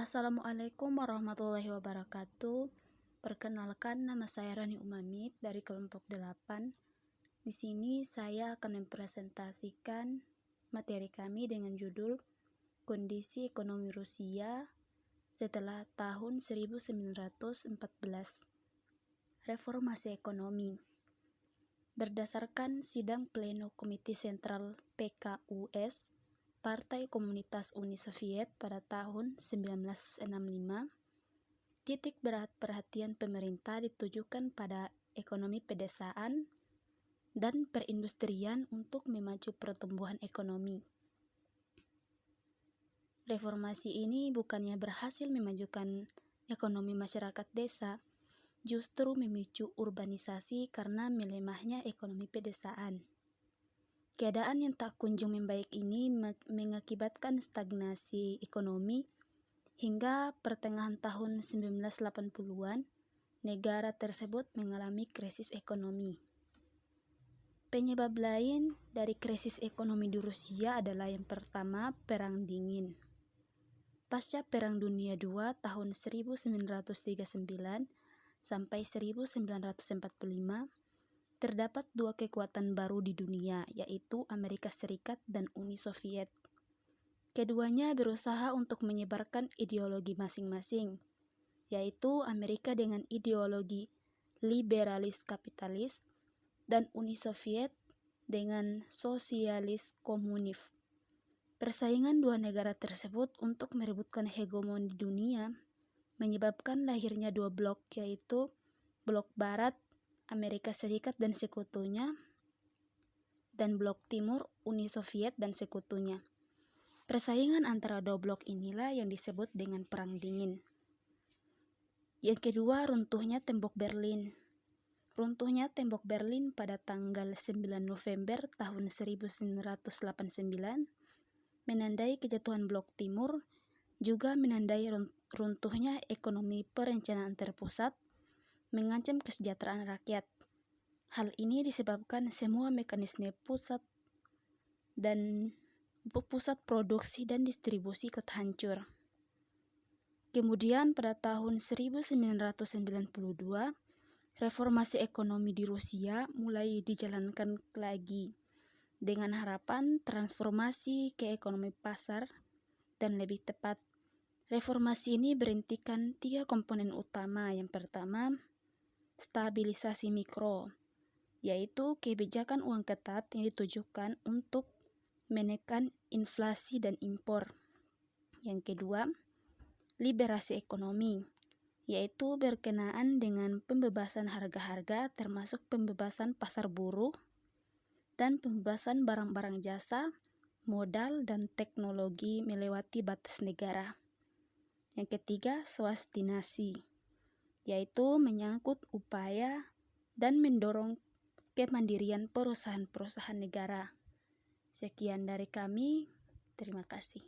Assalamualaikum warahmatullahi wabarakatuh. Perkenalkan, nama saya Rani Umamit dari kelompok 8. Di sini saya akan mempresentasikan materi kami dengan judul Kondisi Ekonomi Rusia setelah tahun 1914. Reformasi Ekonomi. Berdasarkan sidang pleno Komite Sentral PKUS Partai Komunitas Uni Soviet pada tahun 1965, titik berat perhatian pemerintah ditujukan pada ekonomi pedesaan dan perindustrian untuk memacu pertumbuhan ekonomi. Reformasi ini bukannya berhasil memajukan ekonomi masyarakat desa, justru memicu urbanisasi karena melemahnya ekonomi pedesaan. Keadaan yang tak kunjung membaik ini mengakibatkan stagnasi ekonomi hingga pertengahan tahun 1980-an, negara tersebut mengalami krisis ekonomi. Penyebab lain dari krisis ekonomi di Rusia adalah yang pertama, Perang Dingin. Pasca Perang Dunia II tahun 1939 sampai 1945, terdapat dua kekuatan baru di dunia, yaitu Amerika Serikat dan Uni Soviet. Keduanya berusaha untuk menyebarkan ideologi masing-masing, yaitu Amerika dengan ideologi liberalis kapitalis dan Uni Soviet dengan sosialis komunis. Persaingan dua negara tersebut untuk merebutkan hegemoni di dunia menyebabkan lahirnya dua blok, yaitu blok Barat Amerika Serikat dan sekutunya, dan blok Timur Uni Soviet dan sekutunya. Persaingan antara dua blok inilah yang disebut dengan Perang Dingin. Yang kedua, runtuhnya tembok Berlin. Runtuhnya tembok Berlin pada tanggal 9 November tahun 1989 menandai kejatuhan blok Timur, juga menandai runtuhnya ekonomi perencanaan terpusat, mengancam kesejahteraan rakyat. Hal ini disebabkan semua mekanisme pusat produksi dan distribusi ikut hancur. Kemudian pada tahun 1992, reformasi ekonomi di Rusia mulai dijalankan lagi dengan harapan transformasi ke ekonomi pasar, dan lebih tepat, reformasi ini berhentikan tiga komponen utama. Yang pertama, stabilisasi mikro, yaitu kebijakan uang ketat yang ditujukan untuk menekan inflasi dan impor. Yang kedua, liberasi ekonomi, yaitu berkenaan dengan pembebasan harga-harga termasuk pembebasan pasar buruh dan pembebasan barang-barang jasa, modal, dan teknologi melewati batas negara. Yang ketiga, swastinasi, yaitu menyangkut upaya dan mendorong kemandirian perusahaan-perusahaan negara. Sekian dari kami, terima kasih.